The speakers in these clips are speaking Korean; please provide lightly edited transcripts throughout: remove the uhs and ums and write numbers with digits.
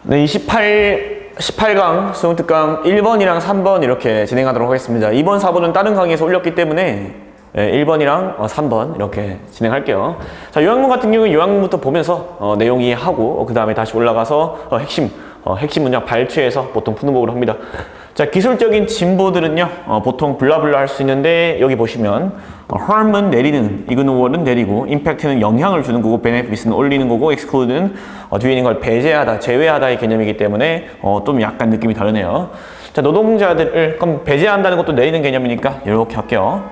네, 18강 수능특강 1번이랑 3번 이렇게 진행하도록 하겠습니다. 2번, 4번은 다른 강의에서 올렸기 때문에 1번이랑 3번 이렇게 진행할게요. 자, 요양문 같은 경우는 요양문부터 보면서 내용 이해하고 그 다음에 다시 올라가서 핵심 문장 발췌해서 보통 푸는 법으로 합니다. 자, 기술적인 진보들은요 보통 블라블라 할 수 있는데 여기 보시면 harm은 내리는, ignore는 내리고, impact는 영향을 주는 거고, benefit은 올리는 거고, exclude는 뒤에 있는 걸 배제하다, 제외하다의 개념이기 때문에 좀 약간 느낌이 다르네요. 자, 노동자들을 그럼 배제한다는 것도 내리는 개념이니까 이렇게 할게요.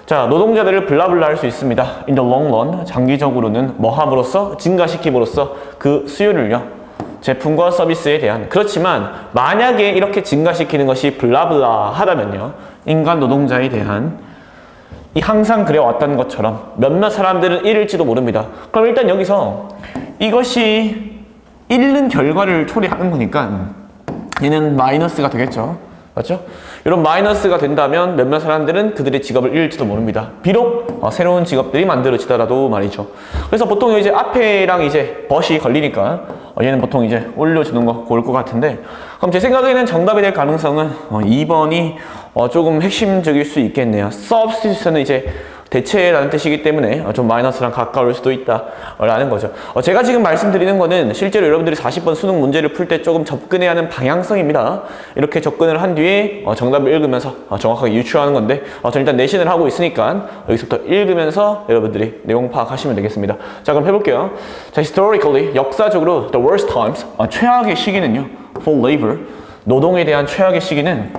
자, 노동자들을 블라블라 할 수 있습니다. In the long run, 장기적으로는 뭐 함으로써? 증가시킴으로써 그 수요를요 제품과 서비스에 대한. 그렇지만 만약에 이렇게 증가시키는 것이 블라블라 하다면요 인간 노동자에 대한 이 항상 그래왔던 것처럼 몇몇 사람들은 잃을지도 모릅니다. 그럼 일단 여기서 이것이 잃는 결과를 초래하는 거니까 얘는 마이너스가 되겠죠. 맞죠? 이런 마이너스가 된다면 몇몇 사람들은 그들의 직업을 잃을지도 모릅니다. 비록 새로운 직업들이 만들어지더라도 말이죠. 그래서 보통 이제 앞에랑 이제 벗이 걸리니까 얘는 보통 이제 올려주는 거 고를 것 같은데, 그럼 제 생각에는 정답이 될 가능성은 2번이 조금 핵심적일 수 있겠네요. substitution은 이제 대체라는 뜻이기 때문에 좀 마이너스랑 가까울 수도 있다라는 거죠. 제가 지금 말씀드리는 거는 실제로 여러분들이 40번 수능 문제를 풀 때 조금 접근해야 하는 방향성입니다. 이렇게 접근을 한 뒤에 정답을 읽으면서 정확하게 유추하는 건데, 저 일단 내신을 하고 있으니까 여기서부터 읽으면서 여러분들이 내용 파악하시면 되겠습니다. 자, 그럼 해볼게요. 자, historically, 역사적으로 the worst times, 최악의 시기는요 for labor, 노동에 대한 최악의 시기는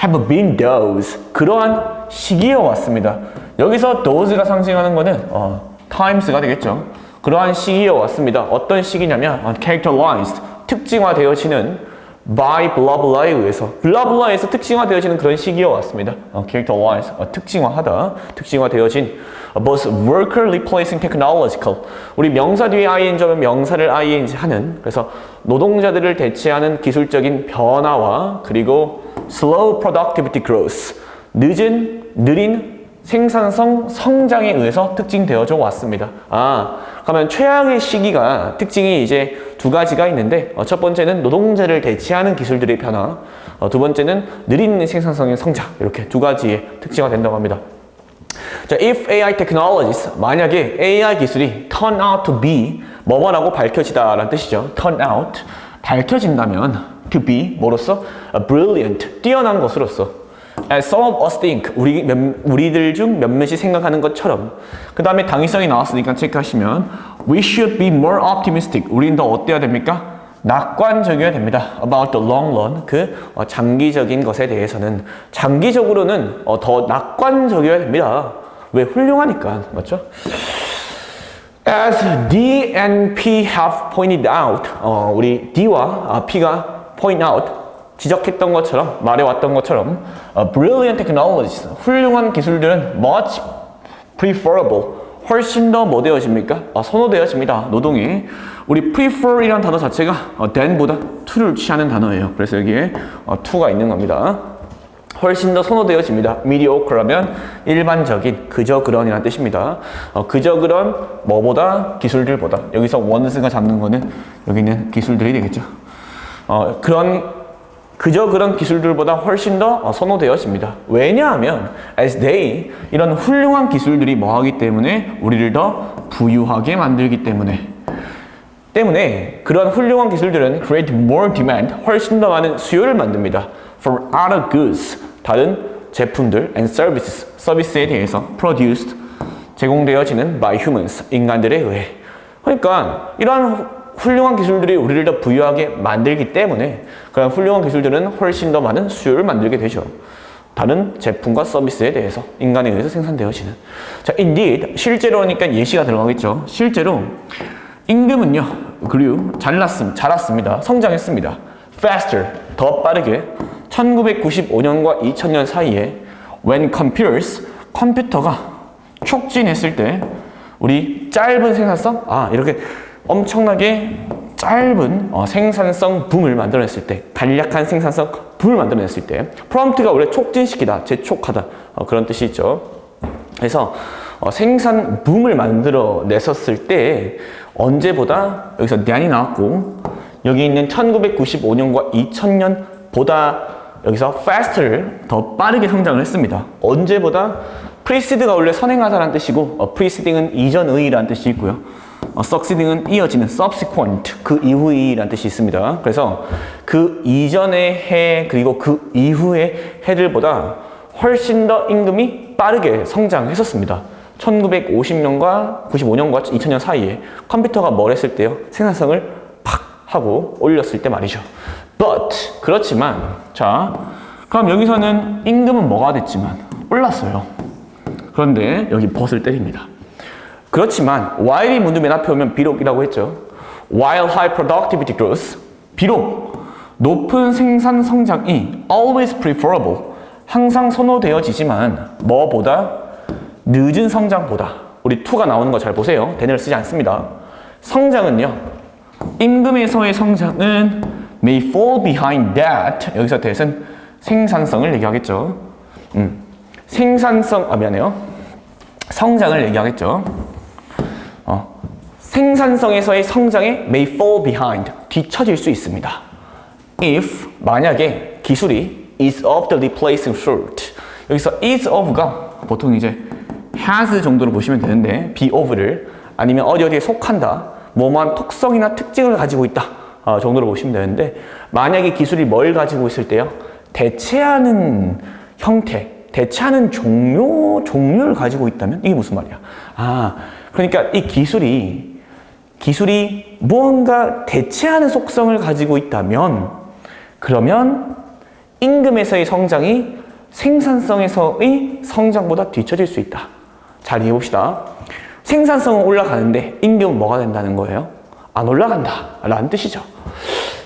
have been those, 그러한 시기여 왔습니다. 여기서 those가 상징하는 거는 times가 되겠죠. 그러한 시기여 왔습니다. 어떤 시기냐면 characterized, 특징화되어지는 by blah blah에 의해서, 블라블라에서 특징화되어지는 그런 시기여 왔습니다. characterized, 특징화하다, 특징화되어진 both worker replacing technological, 우리 명사 뒤에 ing 오면 명사를 ing 하는, 그래서 노동자들을 대체하는 기술적인 변화와 그리고 slow productivity growth, 느린 생산성 성장에 의해서 특징되어져 왔습니다. 그러면 최악의 시기가 특징이 이제 두 가지가 있는데, 첫 번째는 노동자를 대체하는 기술들의 변화, 두 번째는 느린 생산성의 성장, 이렇게 두 가지의 특징화 된다고 합니다. 자, if AI technologies, 만약에 AI 기술이 turn out to be 뭐뭐라고 밝혀지다라는 뜻이죠. turn out, 밝혀진다면 to be 뭐로서? brilliant, 뛰어난 것으로서. As some of us think, 우리들 중 몇몇이 생각하는 것처럼. 그 다음에 당위성이 나왔으니까 체크하시면 we should be more optimistic, 우리는 더 어때야 됩니까? 낙관적이어야 됩니다. About the long run, 그 장기적인 것에 대해서는, 장기적으로는 더 낙관적이어야 됩니다. 왜? 훌륭하니까. 맞죠? As D and P have pointed out, 우리 D와 P가 point out, 지적했던 것처럼, 말해왔던 것처럼 brilliant technologies, 훌륭한 기술들은 much preferable, 훨씬 더 뭐 되어집니까? 선호되어집니다. 노동이. 우리 prefer이라는 단어 자체가 than보다 to를 취하는 단어예요. 그래서 여기에 to가 있는 겁니다. 훨씬 더 선호되어집니다. mediocre라면 일반적인, 그저 그런이라는 뜻입니다. 그저 그런 뭐보다? 기술들보다. 여기서 once가 잡는 거는 여기 있는 기술들이 되겠죠. 그저 그런 기술들보다 훨씬 더 선호되어집니다. 왜냐하면 as they, 이런 훌륭한 기술들이 뭐하기 때문에? 우리를 더 부유하게 만들기 때문에 그런 훌륭한 기술들은 create more demand, 훨씬 더 많은 수요를 만듭니다. for other goods, 다른 제품들 and services, 서비스에 대해서 produced, 제공되어지는 by humans, 인간들에 의해. 그러니까 이러한 훌륭한 기술들이 우리를 더 부유하게 만들기 때문에 그런 훌륭한 기술들은 훨씬 더 많은 수요를 만들게 되죠. 다른 제품과 서비스에 대해서, 인간에 의해서 생산되어지는. 자, indeed, 실제로니까 예시가 들어가겠죠. 실제로 임금은요, grew, 자랐습니다. 성장했습니다. faster, 더 빠르게 1995년과 2000년 사이에 when computers, 컴퓨터가 촉진했을 때 우리 짧은 생산성, 이렇게 엄청나게 짧은 생산성 붐을 만들어냈을 때, 간략한 생산성 붐을 만들어냈을 때, 프롬프트가 원래 촉진시키다, 재촉하다, 그런 뜻이 있죠. 그래서 생산 붐을 만들어냈었을 때 언제보다, 여기서 than이 나왔고 여기 있는 1995년과 2000년보다 여기서 faster를 더 빠르게 성장을 했습니다. 언제보다 precede가 원래 선행하다라는 뜻이고 preceding은 이전의라는 뜻이 있고요. succeeding은 이어지는 subsequent, 그 이후의라는 뜻이 있습니다. 그래서 그 이전의 해 그리고 그 이후의 해들보다 훨씬 더 임금이 빠르게 성장했었습니다. 1950년과 95년과 2000년 사이에 컴퓨터가 뭘 했을 때요? 생산성을 팍 하고 올렸을 때 말이죠. But 그렇지만 자 그럼 여기서는 임금은 뭐가 됐지만 올랐어요. 그런데 여기 but을 때립니다. 그렇지만 while이 문제 맨 앞에 오면 비록이라고 했죠. While high productivity grows, 비록 높은 생산 성장이 always preferable, 항상 선호되어지지만 뭐보다 늦은 성장보다 우리 to가 나오는 거 잘 보세요. 대뇌를 쓰지 않습니다. 성장은요. 임금에서의 성장은 may fall behind that. 여기서 that은 생산성을 얘기하겠죠. 미안해요. 성장을 얘기하겠죠. 생산성에서의 성장에 may fall behind, 뒤처질 수 있습니다. If, 만약에 기술이 is of the replacing fruit. 여기서 is of가 보통 이제 has 정도로 보시면 되는데 be of를 아니면 어디에 속한다, 뭐만 특성이나 특징을 가지고 있다 정도로 보시면 되는데 만약에 기술이 뭘 가지고 있을 때요? 대체하는 형태, 대체하는 종류를 가지고 있다면 이게 무슨 말이야? 그러니까 이 기술이 무언가 대체하는 속성을 가지고 있다면 그러면 임금에서의 성장이 생산성에서의 성장보다 뒤처질 수 있다. 잘 이해해 봅시다. 생산성은 올라가는데 임금은 뭐가 된다는 거예요? 안 올라간다 라는 뜻이죠.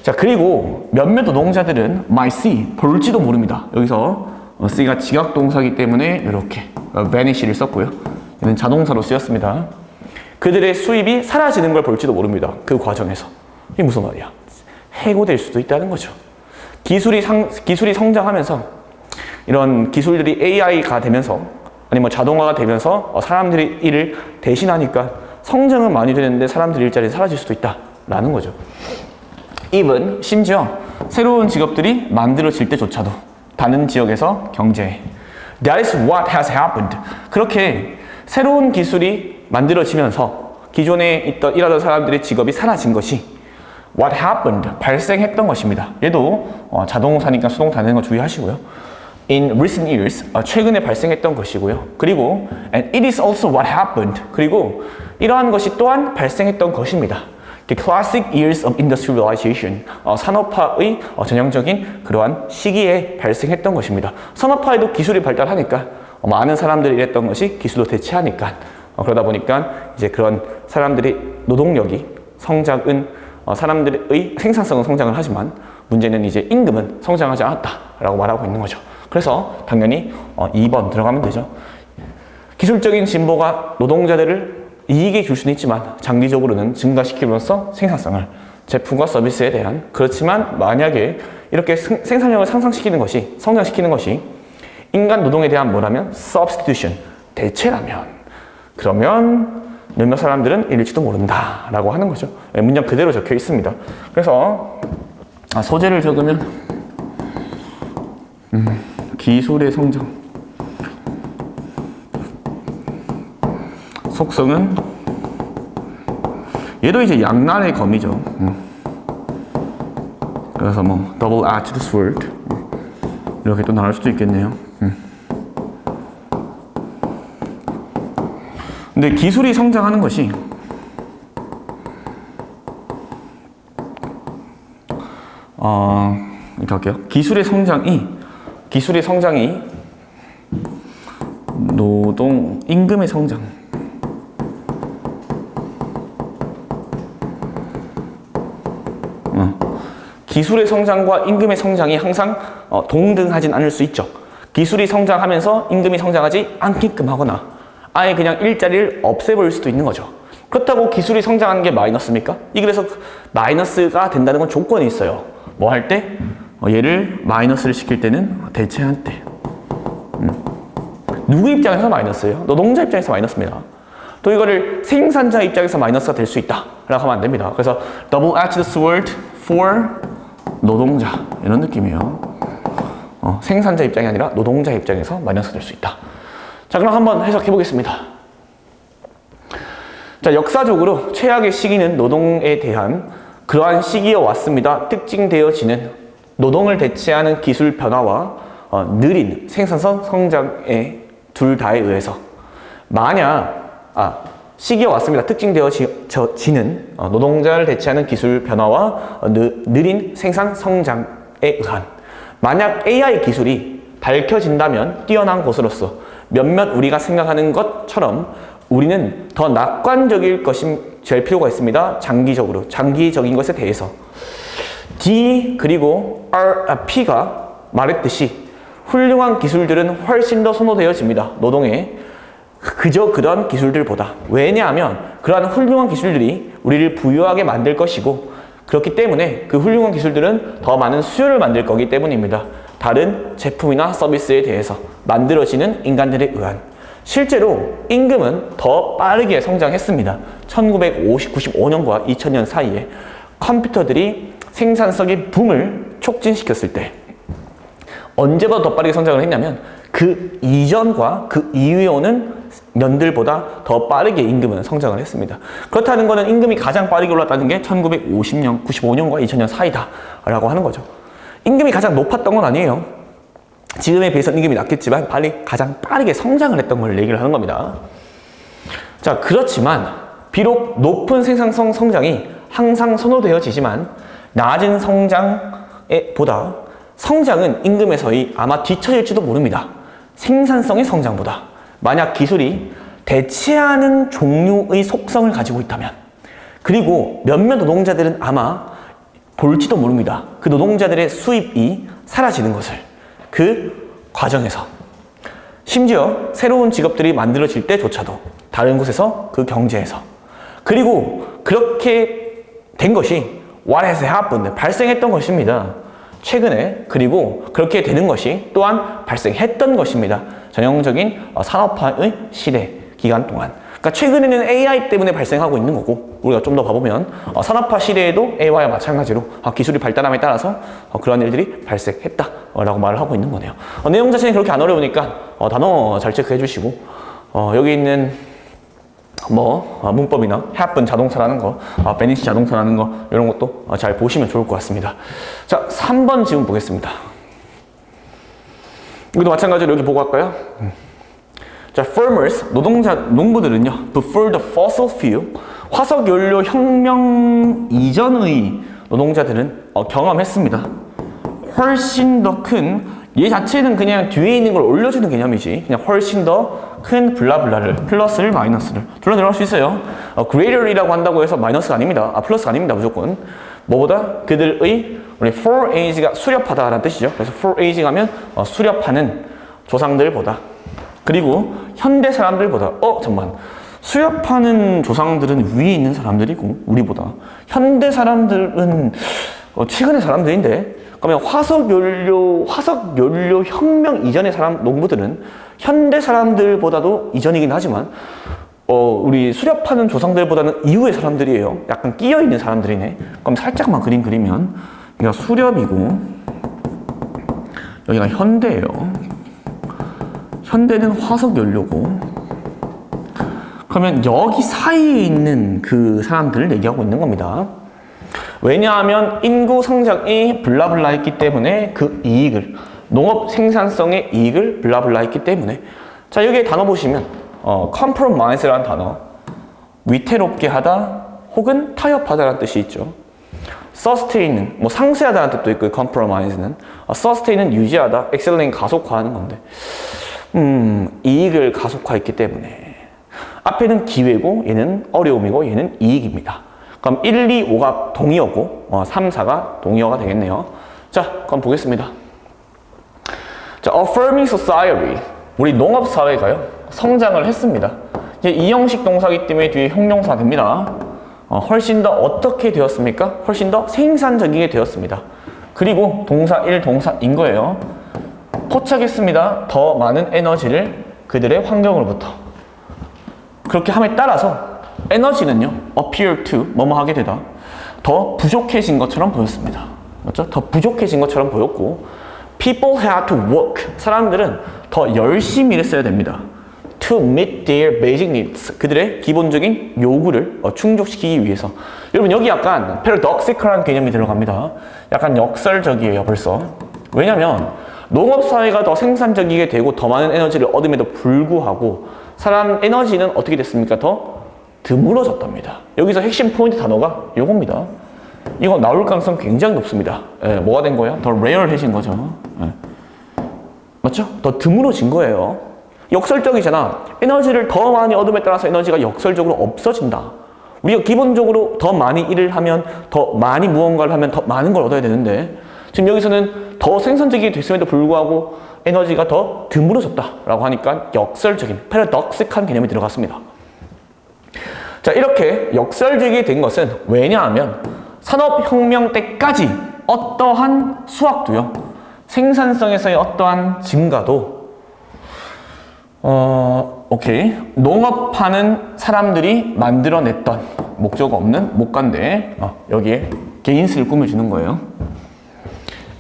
자, 그리고 몇몇 노동자들은 might see, 볼지도 모릅니다. 여기서 C가 지각동사이기 때문에 이렇게 vanish를 썼고요. 얘는 자동사로 쓰였습니다. 그들의 수입이 사라지는 걸 볼지도 모릅니다. 그 과정에서. 이게 무슨 말이야? 해고될 수도 있다는 거죠. 기술이 성장하면서 이런 기술들이 AI가 되면서 아니면 자동화가 되면서 사람들이 일을 대신하니까 성장은 많이 되는데 사람들 일자리 사라질 수도 있다라는 거죠. even 심지어 새로운 직업들이 만들어질 때조차도 다른 지역에서 경제해. That is what has happened. 그렇게 새로운 기술이 만들어지면서 기존에 일하던 사람들의 직업이 사라진 것이 what happened, 발생했던 것입니다. 얘도 자동사니까 수동사 되는 거 주의하시고요. In recent years, 최근에 발생했던 것이고요. 그리고 and it is also what happened. 그리고 이러한 것이 또한 발생했던 것입니다. The classic years of industrialization, 산업화의 전형적인 그러한 시기에 발생했던 것입니다. 산업화에도 기술이 발달하니까 많은 사람들이 일했던 것이 기술로 대체하니까 그러다 보니까 이제 그런 사람들의 노동력이 성장은 사람들의 생산성은 성장을 하지만 문제는 이제 임금은 성장하지 않았다라고 말하고 있는 거죠. 그래서 당연히 2번 들어가면 되죠. 기술적인 진보가 노동자들을 이익에 줄 수는 있지만 장기적으로는 증가시키면서 생산성을 제품과 서비스에 대한 그렇지만 만약에 이렇게 생산력을 상승시키는 것이 성장시키는 것이 인간 노동에 대한 뭐라면 substitution 대체라면 그러면 몇몇 사람들은 잃을지도 모른다 라고 하는 거죠. 문장 그대로 적혀 있습니다. 그래서 소재를 적으면 기술의 성장 속성은 얘도 이제 양날의 검이죠. 그래서 뭐 double-edged sword 이렇게 또 나올 수도 있겠네요. 근데 기술이 성장하는 것이 이렇게 할게요. 기술의 성장이 노동 임금의 성장 기술의 성장과 임금의 성장이 항상 동등하진 않을 수 있죠. 기술이 성장하면서 임금이 성장하지 않게끔 하거나 아예 그냥 일자리를 없애버릴 수도 있는 거죠. 그렇다고 기술이 성장하는 게 마이너스입니까? 그래서 마이너스가 된다는 건 조건이 있어요. 뭐 할 때? 얘를 마이너스를 시킬 때는 대체할 때. 누구 입장에서 마이너스예요? 노동자 입장에서 마이너스입니다. 또 이거를 생산자 입장에서 마이너스가 될 수 있다 라고 하면 안 됩니다. 그래서 double-edged sword for 노동자 이런 느낌이에요. 생산자 입장이 아니라 노동자 입장에서 마이너스 될 수 있다. 자, 그럼 한번 해석해 보겠습니다. 자, 역사적으로 최악의 시기는 노동에 대한 그러한 시기여 왔습니다. 특징되어지는 노동을 대체하는 기술 변화와 느린 생산성 성장의 둘 다에 의해서 시기여 왔습니다. 특징되어지는 노동자를 대체하는 기술 변화와 느린 생산 성장에 의한 만약 AI 기술이 밝혀진다면 뛰어난 것으로서 몇몇 우리가 생각하는 것처럼 우리는 더 낙관적일 것이 될 필요가 있습니다. 장기적인 것에 대해서. D 그리고 P가 말했듯이 훌륭한 기술들은 훨씬 더 선호되어집니다. 노동에 그저 그런 기술들보다. 왜냐하면 그러한 훌륭한 기술들이 우리를 부유하게 만들 것이고 그렇기 때문에 그 훌륭한 기술들은 더 많은 수요를 만들 거기 때문입니다. 다른 제품이나 서비스에 대해서 만들어지는 인간들에 의한. 실제로 임금은 더 빠르게 성장했습니다. 1995년과 2000년 사이에 컴퓨터들이 생산성의 붐을 촉진시켰을 때 언제보다 더 빠르게 성장을 했냐면 그 이전과 그 이후에 오는 년들보다 더 빠르게 임금은 성장을 했습니다. 그렇다는 것은 임금이 가장 빠르게 올랐다는 게 1995년, 95년과 2000년 사이다 라고 하는 거죠. 임금이 가장 높았던 건 아니에요. 지금에 비해서 임금이 낮겠지만 가장 빠르게 성장을 했던 걸 얘기를 하는 겁니다. 자, 그렇지만 비록 높은 생산성 성장이 항상 선호되어지지만 낮은 성장보다 성장은 임금에서의 아마 뒤처질지도 모릅니다. 생산성의 성장보다. 만약 기술이 대체하는 종류의 속성을 가지고 있다면 그리고 몇몇 노동자들은 아마 볼지도 모릅니다. 그 노동자들의 수입이 사라지는 것을 그 과정에서 심지어 새로운 직업들이 만들어질 때조차도 다른 곳에서 그 경제에서 그리고 그렇게 된 것이 what has happened 발생했던 것입니다. 최근에 그리고 그렇게 되는 것이 또한 발생했던 것입니다. 전형적인 산업화의 시대 기간 동안. 그러니까 최근에는 AI 때문에 발생하고 있는 거고 우리가 좀 더 봐보면 산업화 시대에도 AI와 마찬가지로 기술이 발달함에 따라서 그런 일들이 발생했다라고 말을 하고 있는 거네요. 내용 자체는 그렇게 안 어려우니까 단어 잘 체크해 주시고 여기 있는 문법이나 happen 자동차라는 거, vanish 자동차라는 거 이런 것도 잘 보시면 좋을 것 같습니다. 자, 3번 지금 보겠습니다. 여기도 마찬가지로 여기 보고 할까요? 자, farmers, 농부들은요, before the fossil fuel, 화석연료 혁명 이전의 노동자들은 경험했습니다. 훨씬 더 큰, 얘 자체는 그냥 뒤에 있는 걸 올려주는 개념이지, 그냥 훨씬 더 큰 블라블라를, 플러스를 마이너스를 둘러 내려갈 수 있어요. greater이라고 한다고 해서 마이너스가 아닙니다. 플러스가 아닙니다, 무조건. 뭐보다 그들의 우리 for age가 수렵하다라는 뜻이죠. 그래서 for age 가면 수렵하는 조상들보다 그리고 현대 사람들보다 잠깐만 수렵하는 조상들은 위에 있는 사람들이고 우리보다 현대 사람들은 최근의 사람들인데 그러면 화석연료 혁명 이전의 농부들은 현대 사람들보다도 이전이긴 하지만 우리 수렵하는 조상들보다는 이후의 사람들이에요. 약간 끼어있는 사람들이네. 그럼 살짝만 그림 그리면 여기가 수렵이고 여기가 현대예요. 현대는 화석연료고 그러면 여기 사이에 있는 그 사람들을 얘기하고 있는 겁니다. 왜냐하면 인구 성장이 블라블라 했기 때문에 그 이익을 농업 생산성의 이익을 블라블라 했기 때문에 자 여기에 단어 보시면 compromise라는 단어 위태롭게 하다 혹은 타협하다라는 뜻이 있죠. sustain은 상쇄하다라는 뜻도 있고 compromise는 sustain은 유지하다, accelerate 가속화하는 건데 이익을 가속화했기 때문에 앞에는 기회고 얘는 어려움이고 얘는 이익입니다. 그럼 1, 2, 5가 동의어고 3, 4가 동의어가 되겠네요. 자, 그럼 보겠습니다. 자, affirming society 우리 농업사회가요 성장을 했습니다. 이제 이 형식 동사기 때문에 뒤에 형용사 됩니다. 훨씬 더 어떻게 되었습니까? 훨씬 더 생산적이게 되었습니다. 그리고 동사 1, 동사 인 거예요. 포착했습니다. 더 많은 에너지를 그들의 환경으로부터. 그렇게 함에 따라서 에너지는요, appear to, 뭐뭐 하게 되다. 더 부족해진 것처럼 보였습니다. 맞죠? 더 부족해진 것처럼 보였고 people had to work. 사람들은 더 열심히 일했어야 됩니다. to meet their basic needs. 그들의 기본적인 요구를 충족시키기 위해서. 여러분 여기 약간 paradoxical한 개념이 들어갑니다. 약간 역설적이에요 벌써. 왜냐면 농업사회가 더 생산적이게 되고 더 많은 에너지를 얻음에도 불구하고 사람 에너지는 어떻게 됐습니까? 더 드물어졌답니다. 여기서 핵심 포인트 단어가 요겁니다. 이거 나올 가능성 굉장히 높습니다. 예, 뭐가 된 거예요? 더 레어해진 거죠. 예. 맞죠? 더 드물어진 거예요. 역설적이잖아. 에너지를 더 많이 얻음에 따라서 에너지가 역설적으로 없어진다. 우리가 기본적으로 더 많이 일을 하면 더 많이 무언가를 하면 더 많은 걸 얻어야 되는데 지금 여기서는 더 생산적이 됐음에도 불구하고 에너지가 더 드물어졌다라고 하니까 역설적인 패러독식한 개념이 들어갔습니다. 자, 이렇게 역설적이 된 것은 왜냐하면 산업혁명 때까지 어떠한 수확도요, 생산성에서의 어떠한 증가도 농업하는 사람들이 만들어냈던 목적 없는 목간데 여기에 개인스를 꾸며주는 거예요.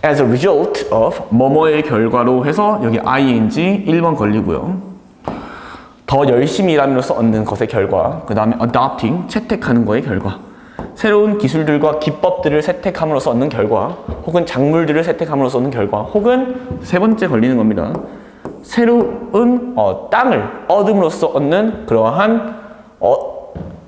As a result of 뭐뭐의 결과로 해서 여기 ing 1번 걸리고요. 더 열심히 일함으로써 얻는 것의 결과, 그 다음에 adopting 채택하는 거의 결과, 새로운 기술들과 기법들을 채택함으로써 얻는 결과, 혹은 작물들을 채택함으로써 얻는 결과, 혹은 세 번째 걸리는 겁니다. 새로운 땅을 얻음으로써 얻는 그러한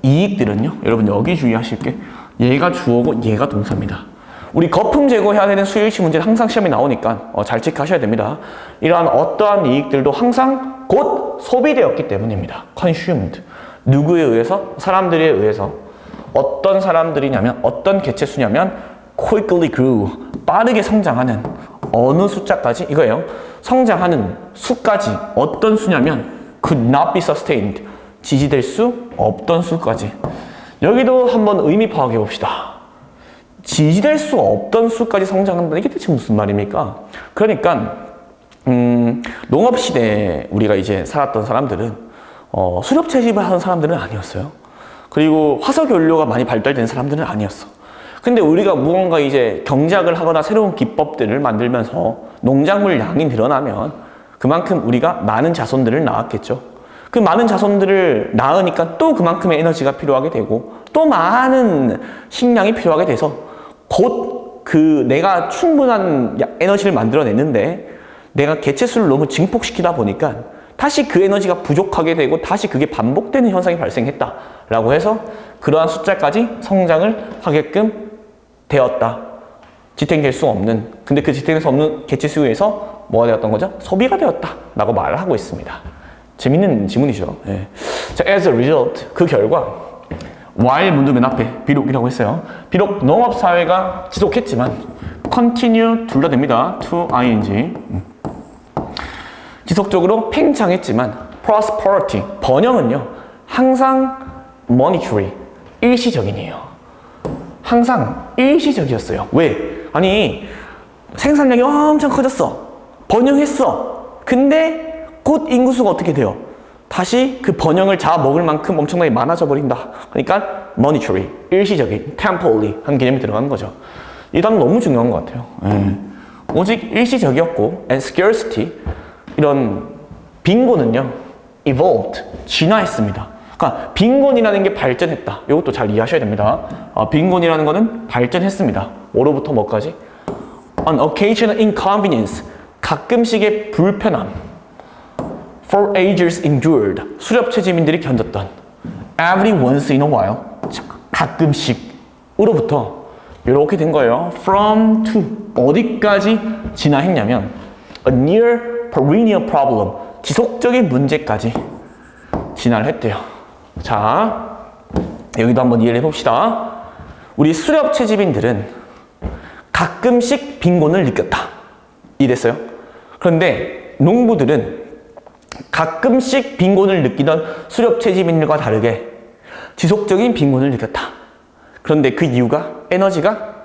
이익들은요. 여러분 여기 주의하실 게 얘가 주어고 얘가 동사입니다. 우리 거품 제거해야 되는 수요일치 문제는 항상 시험에 나오니까 잘 체크하셔야 됩니다. 이러한 어떠한 이익들도 항상 곧 소비되었기 때문입니다. consumed. 누구에 의해서? 사람들에 의해서. 어떤 사람들이냐면 어떤 개체수냐면 quickly grew. 빠르게 성장하는 어느 숫자까지? 이거예요. 성장하는 수까지 어떤 수냐면 could not be sustained. 지지될 수 없던 수까지. 여기도 한번 의미 파악해 봅시다. 지지될 수 없던 수까지 성장한다. 이게 대체 무슨 말입니까? 그러니까 농업시대에 우리가 이제 살았던 사람들은 수렵 채집을 하는 사람들은 아니었어요. 그리고 화석연료가 많이 발달된 사람들은 아니었어. 근데 우리가 무언가 이제 경작을 하거나 새로운 기법들을 만들면서 농작물 양이 늘어나면 그만큼 우리가 많은 자손들을 낳았겠죠. 그 많은 자손들을 낳으니까 또 그만큼의 에너지가 필요하게 되고 또 많은 식량이 필요하게 돼서 곧 그 내가 충분한 에너지를 만들어냈는데 내가 개체수를 너무 증폭시키다 보니까 다시 그 에너지가 부족하게 되고 다시 그게 반복되는 현상이 발생했다라고 해서 그러한 숫자까지 성장을 하게끔 되었다. 지탱될 수 없는, 근데 그 지탱될 수 없는 개체수에 의해서 뭐가 되었던 거죠? 소비가 되었다라고 말을 하고 있습니다. 재밌는 지문이죠. 예. 자, as a result, 그 결과 while 문도 맨 앞에 비록이라고 했어요. 비록 농업사회가 지속했지만 continue 둘 다 됩니다. to ing 지속적으로 팽창했지만 prosperity 번영은요 항상 monetary 일시적인이에요. 항상 일시적이었어요. 왜? 아니 생산량이 엄청 커졌어. 번영했어. 근데 곧 인구수가 어떻게 돼요? 다시 그 번영을 잡아먹을 만큼 엄청나게 많아져 버린다. 그러니까 monetary, 일시적인, temporary 한 개념이 들어가는 거죠. 이 단어 너무 중요한 것 같아요. 오직 일시적이었고 and scarcity 이런 빈곤은요 evolved, 진화했습니다. 그러니까 빈곤이라는 게 발전했다. 이것도 잘 이해하셔야 됩니다. 빈곤이라는 거는 발전했습니다. 뭐로부터 뭐까지? An occasional inconvenience, 가끔씩의 불편함. For ages endured, 수렵채집인들이 견뎠던 every once in a while, 가끔씩으로부터 이렇게 된 거예요. From to, 어디까지 진화했냐면 a near perennial problem, 지속적인 문제까지 진화를 했대요. 자, 여기도 한번 이해를 해봅시다. 우리 수렵채집인들은 가끔씩 빈곤을 느꼈다. 이랬어요. 그런데 농부들은 가끔씩 빈곤을 느끼던 수렵채집인들과 다르게 지속적인 빈곤을 느꼈다. 그런데 그 이유가 에너지가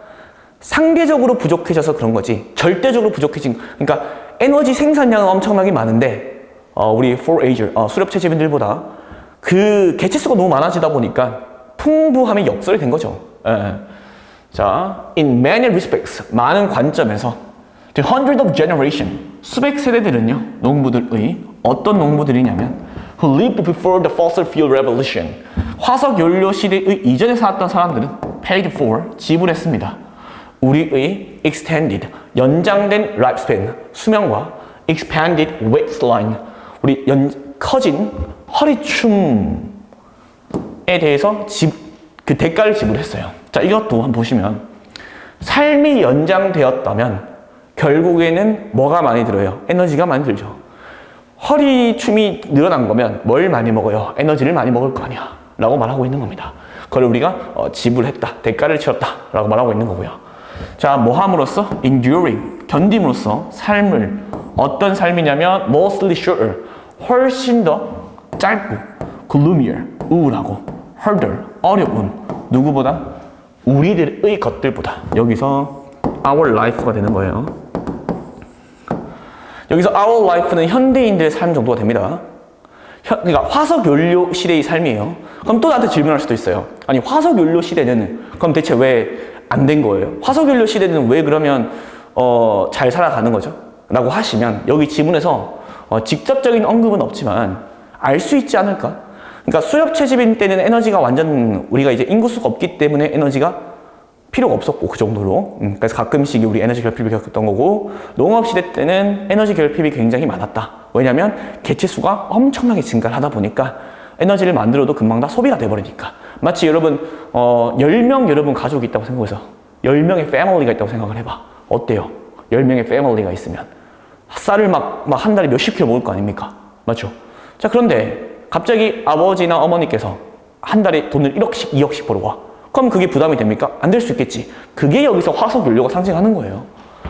상대적으로 부족해져서 그런 거지 절대적으로 부족해진, 그러니까 에너지 생산량은 엄청나게 많은데 우리 4Ager 수렵채집인들보다 그 개체수가 너무 많아지다 보니까 풍부함이 역설이 된 거죠. 예. 자, in many respects, 많은 관점에서 the hundred of generation, 수백 세대들은요, 농부들의 어떤 농부들이냐면 who lived before the fossil fuel revolution, 화석 연료 시대의 이전에 살았던 사람들은 paid for, 지불했습니다. 우리의 extended, 연장된 lifespan, 수명과 expanded waistline, 우리 커진 허리춤에 대해서 그 대가를 지불했어요. 자, 이것도 한번 보시면 삶이 연장되었다면 결국에는 뭐가 많이 들어요? 에너지가 많이 들죠. 허리춤이 늘어난 거면 뭘 많이 먹어요? 에너지를 많이 먹을 거 아니야 라고 말하고 있는 겁니다. 그걸 우리가 지불했다, 대가를 치렀다 라고 말하고 있는 거고요. 자, 뭐 함으로써? enduring, 견딤으로써 삶을, 어떤 삶이냐면 mostly shorter, 훨씬 더 짧고 gloomier, 우울하고 harder, 어려운, 누구보다? 우리들의 것들보다. 여기서 our life가 되는 거예요. 여기서 our life는 현대인들의 삶 정도가 됩니다. 그러니까 화석 연료 시대의 삶이에요. 그럼 또 나한테 질문할 수도 있어요. 아니, 화석 연료 시대는 그럼 대체 왜 안 된 거예요? 화석 연료 시대는 왜 그러면 잘 살아가는 거죠? 라고 하시면 여기 지문에서 직접적인 언급은 없지만 알 수 있지 않을까? 그러니까 수렵 채집인 때는 에너지가 완전 우리가 이제 인구수가 없기 때문에 에너지가 필요가 없었고 그 정도로 그래서 가끔씩 우리 에너지 결핍을 겪었던 거고, 농업 시대 때는 에너지 결핍이 굉장히 많았다. 왜냐하면 개체수가 엄청나게 증가를 하다 보니까 에너지를 만들어도 금방 다 소비가 돼버리니까. 마치 여러분 10명 여러분 가족이 있다고 생각해서 10명의 패밀리가 있다고 생각을 해봐. 어때요? 10명의 패밀리가 있으면 쌀을 막 한 달에 몇십 킬로 먹을 거 아닙니까? 맞죠? 자, 그런데 갑자기 아버지나 어머니께서 한 달에 돈을 1억씩 2억씩 벌어와. 그럼 그게 부담이 됩니까? 안 될 수 있겠지. 그게 여기서 화석 연료가 상징하는 거예요.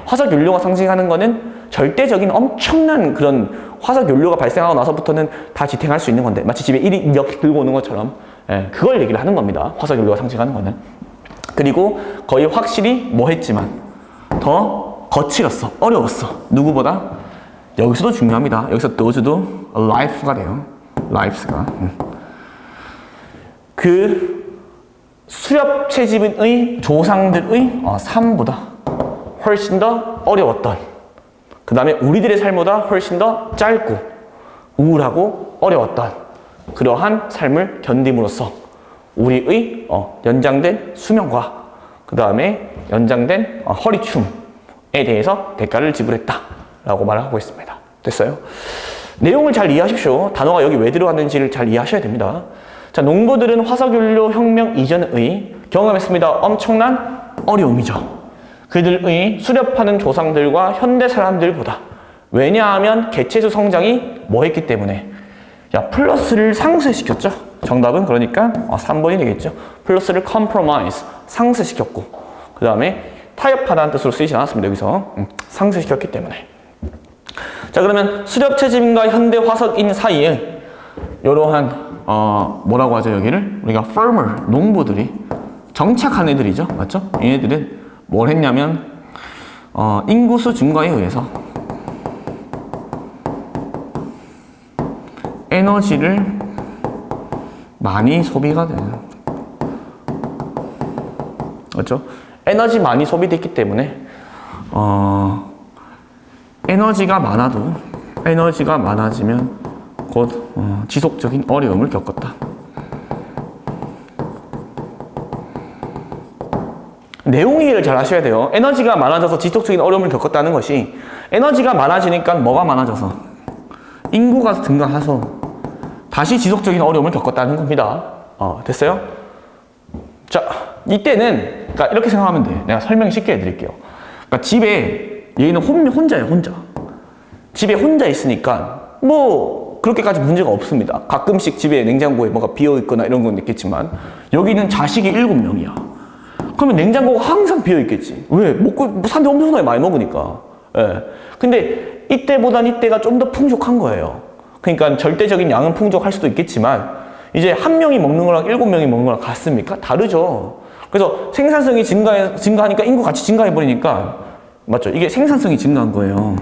화석 연료가 상징하는 거는 절대적인 엄청난 그런 화석 연료가 발생하고 나서부터는 다 지탱할 수 있는 건데, 마치 집에 1억 2억 들고 오는 것처럼 그걸 얘기를 하는 겁니다. 화석 연료가 상징하는 거는. 그리고 거의 확실히 뭐 했지만 더 거칠었어, 어려웠어. 누구보다. 여기서도 중요합니다. 여기서 thouse도 life가 돼요. lifes가. 그 수렵 채집의 조상들의 삶보다 훨씬 더 어려웠던, 그 다음에 우리들의 삶보다 훨씬 더 짧고 우울하고 어려웠던 그러한 삶을 견딤으로써 우리의 연장된 수명과 그 다음에 연장된 허리춤에 대해서 대가를 지불했다 라고 말을 하고 있습니다. 됐어요? 내용을 잘 이해하십시오. 단어가 여기 왜 들어갔는지를 잘 이해하셔야 됩니다. 자, 농부들은 화석연료 혁명 이전의 경험했습니다. 엄청난 어려움이죠. 그들의 수렵하는 조상들과 현대 사람들보다. 왜냐하면 개체수 성장이 뭐 했기 때문에? 야, 플러스를 상쇄시켰죠. 정답은 그러니까 3번이 되겠죠. 플러스를 compromise, 상쇄시켰고, 그 다음에 타협하다는 뜻으로 쓰이지 않았습니다. 여기서 상쇄시켰기 때문에. 자, 그러면 수렵 채집인과 현대 화석인 사이에 이러한 뭐라고 하죠? 여기를 우리가 farmer, 농부들이 정착한 애들이죠. 맞죠? 얘네들은 뭘 했냐면 인구수 증가에 의해서 에너지를 많이 소비가 되는, 그렇죠? 에너지 많이 소비됐기 때문에 에너지가 많아지면 곧 지속적인 어려움을 겪었다. 내용 이해를 잘 하셔야 돼요. 에너지가 많아져서 지속적인 어려움을 겪었다는 것이, 에너지가 많아지니까 뭐가 많아져서? 인구가 증가해서 다시 지속적인 어려움을 겪었다는 겁니다. 됐어요? 자, 이때는 그러니까 이렇게 생각하면 돼. 내가 설명 쉽게 해드릴게요. 그러니까 집에 얘는 혼자예요, 혼자. 집에 혼자 있으니까 뭐 그렇게까지 문제가 없습니다. 가끔씩 집에 냉장고에 뭐가 비어있거나 이런 건 있겠지만, 여기는 자식이 7명이야. 그러면 냉장고가 항상 비어있겠지. 왜? 사람들이 엄청나게 많이 먹으니까. 예. 근데 이때보단 이때가 좀 더 풍족한 거예요. 그러니까 절대적인 양은 풍족할 수도 있겠지만, 이제 한 명이 먹는 거랑 7명이 먹는 거랑 같습니까? 다르죠. 그래서 생산성이 증가하니까 인구 같이 증가해버리니까, 맞죠? 이게 생산성이 증가한 거예요.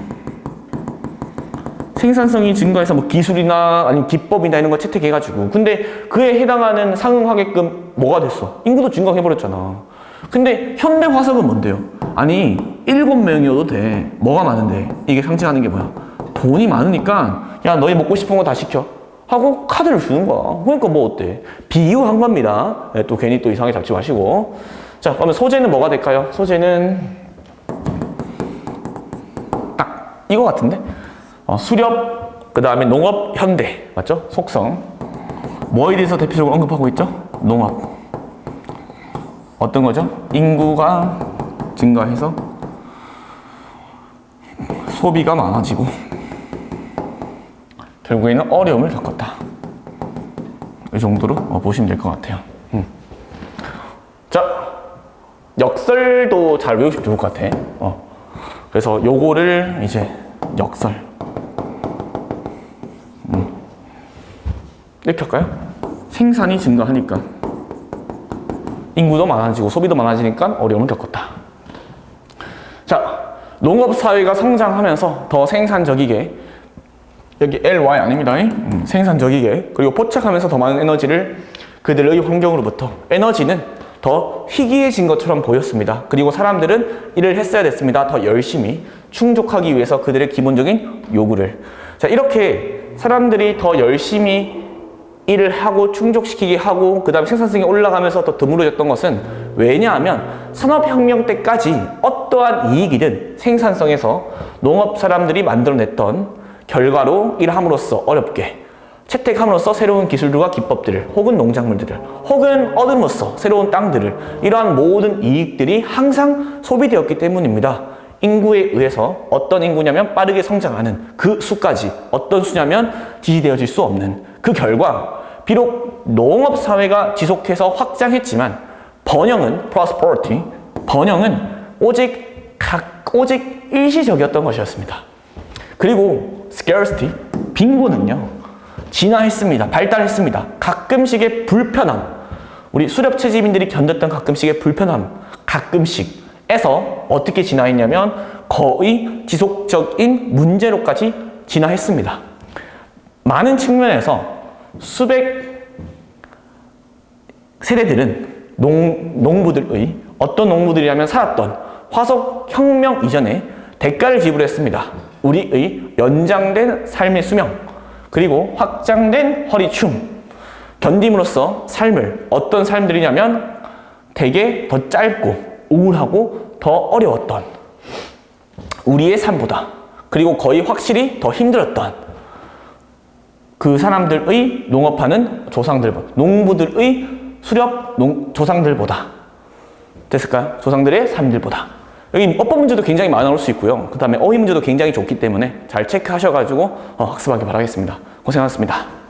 생산성이 증가해서 뭐 기술이나 아니면 기법이나 이런 걸 채택해가지고, 근데 그에 해당하는 상응하게끔 뭐가 됐어? 인구도 증가해버렸잖아. 근데 현대 화석은 뭔데요? 아니 7명이어도 돼. 뭐가 많은데? 이게 상징하는 게 뭐야? 돈이 많으니까 야 너희 먹고 싶은 거 다 시켜 하고 카드를 주는 거야. 그러니까 뭐 어때? 비유한 겁니다. 네, 또 괜히 또 이상하게 잡지 마시고. 자, 그러면 소재는 뭐가 될까요? 소재는 딱 이거 같은데? 수렵, 그 다음에 농업, 현대. 맞죠? 속성. 뭐에 대해서 대표적으로 언급하고 있죠? 농업. 어떤 거죠? 인구가 증가해서 소비가 많아지고 결국에는 어려움을 겪었다. 이 정도로 보시면 될 것 같아요. 자, 역설도 잘 외우시면 좋을 것 같아. 그래서 요거를 이제 역설. 이렇게 할까요? 생산이 증가하니까 인구도 많아지고 소비도 많아지니까 어려움을 겪었다. 자, 농업사회가 성장하면서 더 생산적이게, 여기 LY 아닙니다. 생산적이게, 그리고 포착하면서 더 많은 에너지를 그들의 환경으로부터, 에너지는 더 희귀해진 것처럼 보였습니다. 그리고 사람들은 일을 했어야 됐습니다. 더 열심히 충족하기 위해서 그들의 기본적인 요구를. 자, 이렇게 사람들이 더 열심히 일을 하고 충족시키게 하고 그 다음에 생산성이 올라가면서 더 드물어졌던 것은 왜냐하면 산업혁명 때까지 어떠한 이익이든 생산성에서 농업 사람들이 만들어냈던 결과로 일함으로써 어렵게 채택함으로써 새로운 기술들과 기법들을 혹은 농작물들을 혹은 얻음으로써 새로운 땅들을 이러한 모든 이익들이 항상 소비되었기 때문입니다. 인구에 의해서 어떤 인구냐면 빠르게 성장하는 그 수까지 어떤 수냐면 지지되어질 수 없는 그 결과 비록 농업사회가 지속해서 확장했지만 번영은 prosperity, 번영은 오직 일시적이었던 것이었습니다. 그리고 scarcity, 빈곤은요 진화했습니다. 발달했습니다. 가끔씩의 불편함, 우리 수렵채집인들이 견뎠던 가끔씩의 불편함, 가끔씩에서 어떻게 진화했냐면 거의 지속적인 문제로까지 진화했습니다. 많은 측면에서 수백 세대들은 농부들의 어떤 농부들이라면 살았던 화석혁명 이전에 대가를 지불했습니다. 우리의 연장된 삶의 수명 그리고 확장된 허리춤 견딤으로써 삶을 어떤 삶들이냐면 되게 더 짧고 우울하고 더 어려웠던 우리의 삶보다 그리고 거의 확실히 더 힘들었던 그 사람들의 농업하는 조상들보다 농부들의 수렵 조상들보다 됐을까요? 조상들의 삶들보다 여기 어법 문제도 굉장히 많이 나올 수 있고요. 그 다음에 어휘 문제도 굉장히 좋기 때문에 잘 체크하셔가지고 학습하기 바라겠습니다. 고생하셨습니다.